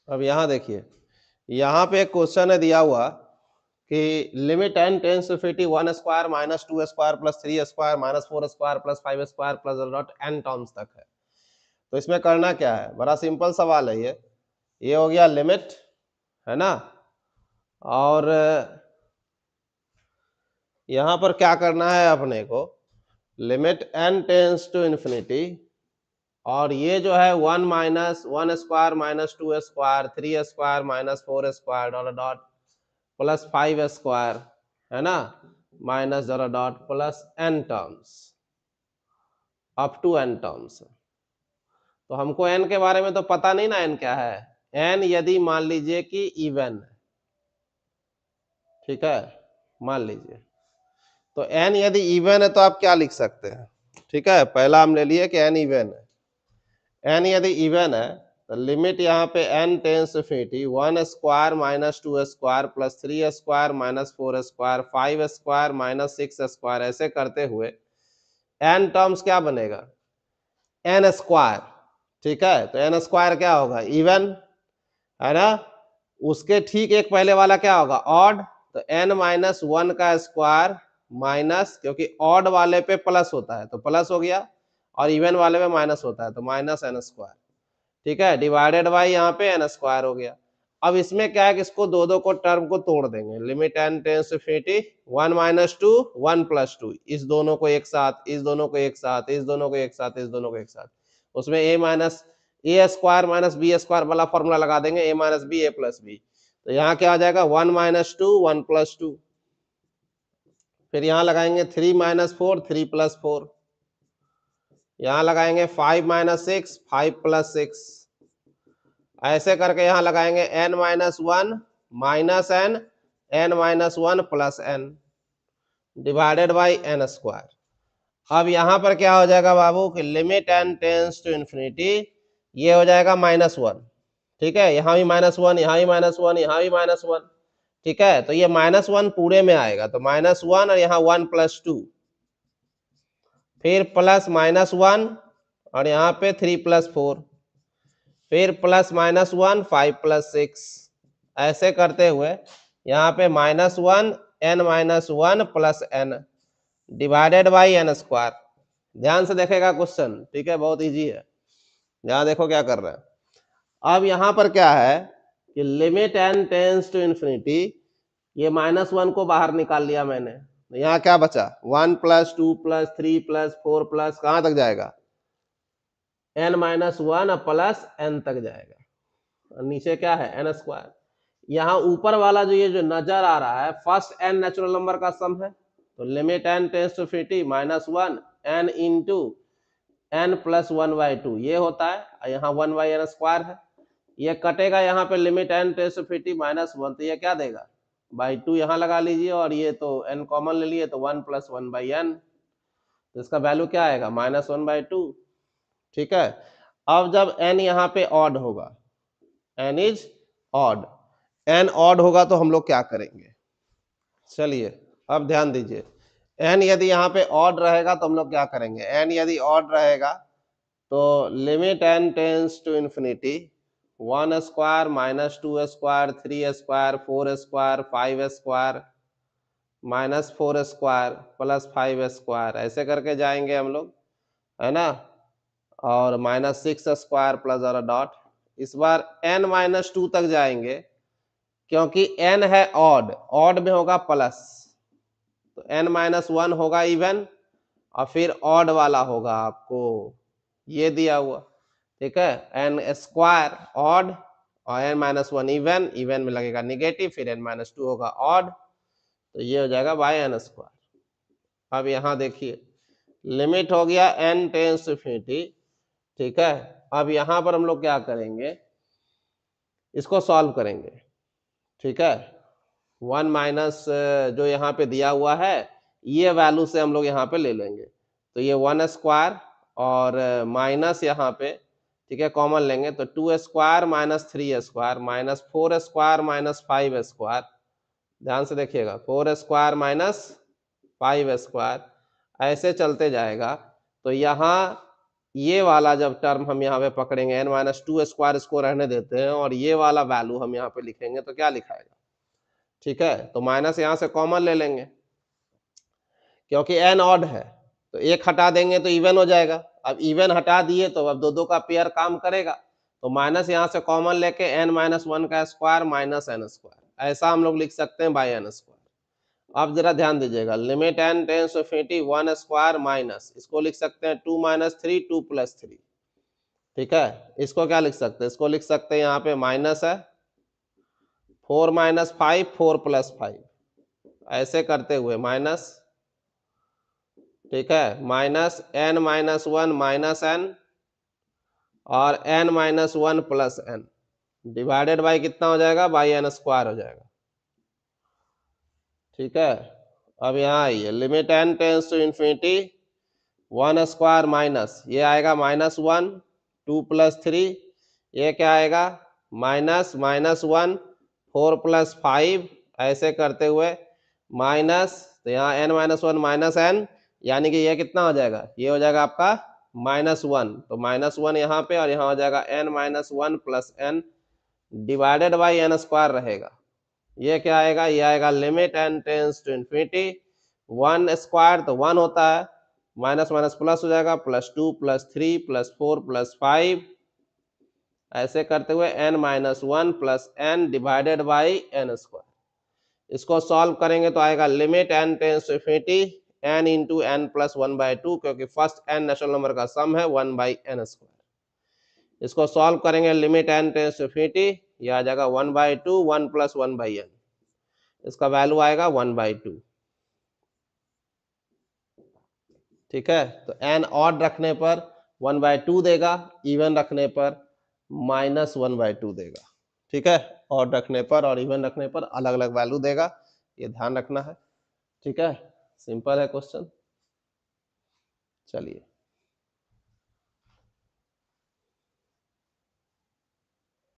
अब यहाँ देखिए, यहाँ पे एक क्वेश्चन है दिया हुआ कि limit n tends to infinity 1 square minus 2 square plus 3 square minus 4 square plus 5 square plus dot n terms तक है। तो इसमें करना क्या है, बड़ा सिंपल सवाल है ये हो गया लिमिट, है ना। और यहाँ पर क्या करना है अपने को, limit n tends to infinity, और ये जो है 1 minus 1 square minus 2 square 3 square minus 4 square dot dot plus 5 square, है ना, minus dot dot plus n terms up to n terms. तो हमको n के बारे में तो पता नहीं ना, n क्या है। n यदि मान लीजिए कि इवन, ठीक है, मान लीजिए, तो n यदि इवन है तो आप क्या लिख सकते हैं, ठीक है, पहला हम ले लिए कि n इवन है। n यदि इवन है तो लिमिट यहाँ पे n tends infinity 1 square minus 2 square plus 3 square minus 4 square 5 square minus 6 square, ऐसे करते हुए n टर्म्स क्या बनेगा, n स्क्वायर, ठीक है। तो n स्क्वायर क्या होगा, इवन, है ना। उसके ठीक एक पहले वाला क्या होगा, ऑड, तो n माइनस 1 का स्क्वायर माइनस, क्योंकि ऑड वाले पे प्लस होता है तो प्लस हो गया, और इवन वाले पे माइनस होता है तो माइनस n स्क्वायर, ठीक है, डिवाइडेड बाई यहाँ पे n स्क्वायर हो गया। अब इसमें क्या है कि इसको दो दो को टर्म को तोड़ देंगे, limit n tends to infinity 1 minus 2 1 plus 2, इस दोनों को एक साथ, इस दोनों को एक साथ, इस दोनों को एक साथ, इस दोनों को एक साथ, उसमें a minus A square minus B square वाला फॉर्मूला लगा देंगे, a minus B A plus B. तो यहाँ क्या आ जाएगा 1 माइनस 2 1 प्लस 2, फिर यहाँ लगाएंगे 3 माइनस 4 3 प्लस 4, यहाँ लगाएंगे 5 माइनस 6 5 प्लस 6, ऐसे करके यहां लगाएंगे n minus 1 minus n n minus 1 plus n divided by n square. अब यहां पर क्या हो जाएगा बाबू कि limit n tends to infinity, ये हो जाएगा -1, ठीक है, यहां भी -1, यहां भी -1, यहां भी -1, ठीक है। तो ये -1 पूरे में आएगा, तो -1 और यहाँ 1 प्लस 2, फिर प्लस -1 और यहाँ पे 3 प्लस 4, फिर प्लस -1 5 प्लस 6, ऐसे करते हुए यहाँ पे -1 n minus 1 plus n divided by n square. ध्यान से देखेगा क्वेश्चन, ठीक है, बहुत इजी है। यहाँ देखो क्या कर रहे हैं। अब यहाँ पर क्या है कि limit n tends to infinity, ये -1 को बाहर निकाल लिया मैंने, तो यहाँ क्या बचा 1 प्लस 2 प्लस 3 प्लस 4 प्लस कहाँ तक जाएगा, n माइनस 1 प्लस n तक जाएगा, और नीचे क्या है n स्क्वायर। यहाँ ऊपर वाला जो ये जो नजर आ रहा है फर्स्ट n नेचुरल नंबर का सम है, तो limit n tends to infinity -1 n into n plus 1/2 ये होता है, और यहाँ 1/n स्क्वायर है, ये कटेगा यहाँ पे limit n tends to infinity -1, तो ये क्या देगा बाई 2, यहाँ लगा लीजिए, और ये तो n कॉमन ले लिए तो 1 प्लस 1/n, तो इसका वैल्यू क्या आएगा -1/2, ठीक है। अब जब n यहाँ पे ऑड होगा, n is odd, n odd होगा तो हम लोग क्या करेंगे, चलिए अब ध्यान दीजिए, n यदि यहाँ पे ऑड रहेगा तो हम लोग क्या करेंगे, n यदि ऑड रहेगा तो limit n tends to infinity 1 square minus 2 square 3 square 4 square 5 square minus 4 square plus 5 square, ऐसे करके जाएंगे हम लोग, है ना, और -6 स्क्वायर प्लस और डॉट, इस बार n माइनस 2 तक जाएंगे, क्योंकि n है ऑड, ऑड में होगा प्लस, तो n माइनस 1 होगा इवन, और फिर ऑड वाला होगा आपको ये दिया हुआ, ठीक है, n स्क्वायर ऑड और n माइनस 1 इवन, इवन में लगेगा निगेटिव, फिर n माइनस 2 होगा ऑड, तो ये हो जाएगा बाय n स्क्वायर। अब यहाँ देखिए लिमिट हो गया n टेंस टू इंफिनिटी, ठीक है। अब यहाँ पर हम लोग क्या करेंगे, इसको सॉल्व करेंगे, ठीक है, 1 माइनस जो यहाँ पे दिया हुआ है ये वैल्यू से हम लोग यहाँ पे ले लेंगे, तो ये 1 स्क्वायर और माइनस यहाँ पे, ठीक है, कॉमन लेंगे, तो 2 square minus 3 square minus 4 square minus 5 square, ध्यान से देखिएगा 4 स्क्वायर माइनस 5 स्क्वायर, ऐसे चलते जाएगा। तो यहाँ ये वाला जब टर्म हम यहाँ पे पकड़ेंगे n माइनस टू स्क्वायर, इसको रहने देते हैं, और ये वाला वैल्यू हम यहाँ पे लिखेंगे तो क्या लिखाएगा, ठीक है। तो माइनस यहाँ से कॉमन ले लेंगे, क्योंकि n ऑड है तो एक हटा देंगे तो इवन हो जाएगा। अब इवन हटा दिए तो अब दो दो का पेयर काम करेगा, तो माइनस यहाँ से कॉमन लेके n माइनस वन का स्क्वायर माइनस n स्क्वायर, ऐसा हम लोग लिख सकते हैं बाई n स्क्वायर। अब जरा ध्यान दीजिएगा, limit n tends to infinity one square minus, इसको लिख सकते हैं two minus three, two plus three, ठीक है। इसको क्या लिख सकते हैं, इसको लिख सकते हैं यहाँ पे माइनस है four minus five, four plus five, ऐसे करते हुए माइनस, ठीक है, minus n minus one minus n और n minus one plus n divided by कितना हो जाएगा, बाई n स्क्वायर हो जाएगा, ठीक है। अब यहाँ आइए, limit n tends to infinity one square minus, ये आएगा minus one, two plus three, ये क्या आएगा minus minus one, four plus five, ऐसे करते हुए माइनस, तो यहाँ n minus one minus n, यानी कि ये कितना हो जाएगा, ये हो जाएगा आपका माइनस वन, तो माइनस वन यहाँ पे, और यहाँ हो जाएगा n minus one plus n divided by n square रहेगा। ये क्या आएगा, ये आएगा limit n tends to infinity one square, तो वन होता है, माइनस माइनस प्लस हो जाएगा, plus two plus three plus four plus five, ऐसे करते हुए n minus one plus n divided by n square. इसको सॉल्व करेंगे तो आएगा limit n tends to infinity n into N plus one by two, क्योंकि फर्स्ट n नेचुरल नंबर का sum है वन बाई n स्क्वायर। इसको solve करेंगे limit n tends to infinity, ये आ जाएगा one by two, one plus one by n, इसका value आएगा वन बाई टू, ठीक है। तो n ऑड रखने पर वन बाई टू देगा, इवन रखने पर माइनस वन बाई टू देगा, ठीक है। ऑड रखने पर और इवन रखने पर अलग अलग वैल्यू देगा, ये ध्यान रखना है, ठीक है। सिंपल है क्वेश्चन, चलिए।